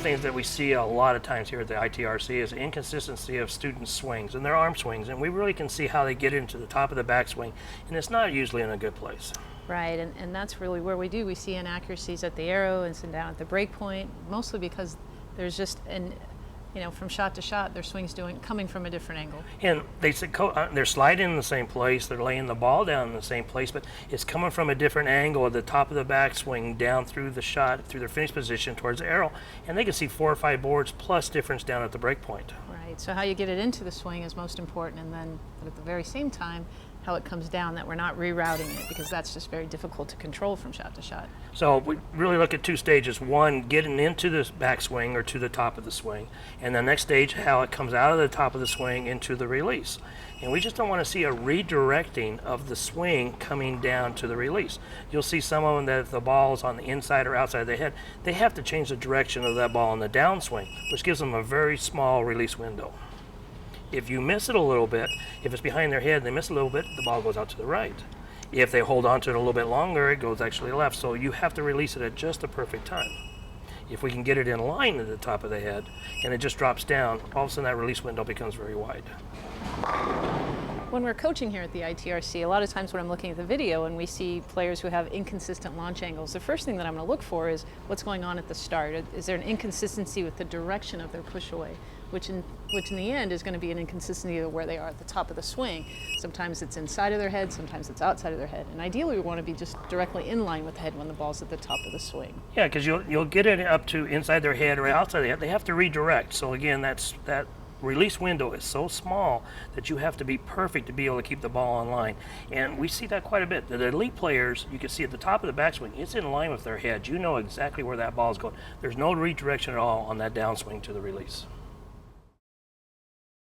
things that we see a lot of times here at the ITRC is inconsistency of students' swings and their arm swings, and we really can see how they get into the top of the backswing, and it's not usually in a good place. Right, and that's really where we see inaccuracies at the arrow and down at the break point, mostly because there's just from shot to shot, their swing's coming from a different angle. And they're sliding in the same place, they're laying the ball down in the same place, but it's coming from a different angle at the top of the backswing down through the shot, through their finish position towards the arrow, and they can see 4 or 5 boards plus difference down at the break point. Right, so how you get it into the swing is most important, and then at the very same time, how it comes down, that we're not rerouting it, because that's just very difficult to control from shot to shot. So we really look at 2 stages. One, getting into the backswing or to the top of the swing, and the next stage, how it comes out of the top of the swing into the release. And we just don't want to see a redirecting of the swing coming down to the release. You'll see some of them that if the ball is on the inside or outside of the head, they have to change the direction of that ball in the downswing, which gives them a very small release window. If you miss it a little bit, if it's behind their head and they miss a little bit, the ball goes out to the right. If they hold on to it a little bit longer, it goes actually left. So you have to release it at just the perfect time. If we can get it in line at the top of the head and it just drops down, all of a sudden that release window becomes very wide. When we're coaching here at the ITRC, a lot of times when I'm looking at the video and we see players who have inconsistent launch angles, the first thing that I'm going to look for is what's going on at the start. Is there an inconsistency with the direction of their push away, which in the end is going to be an inconsistency of where they are at the top of the swing. Sometimes it's inside of their head, sometimes it's outside of their head. And ideally we want to be just directly in line with the head when the ball's at the top of the swing. Yeah, because you'll get it up to inside their head or outside their head. They have to redirect. So again, that release window is so small that you have to be perfect to be able to keep the ball on line. And we see that quite a bit. The elite players, you can see at the top of the backswing, it's in line with their head. You know exactly where that ball is going. There's no redirection at all on that downswing to the release.